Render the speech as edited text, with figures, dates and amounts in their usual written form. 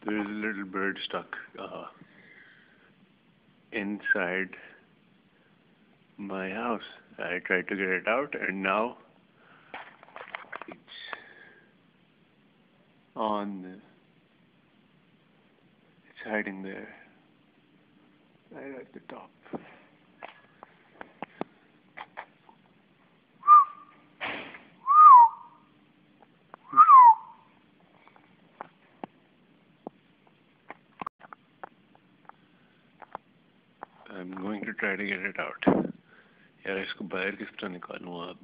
There's a little bird stuck inside my house. I tried to get it out, and now it's it's hiding there, right at the top. I'm going to try to get it out. यार इसको बाहर किस तरह निकालूं अब?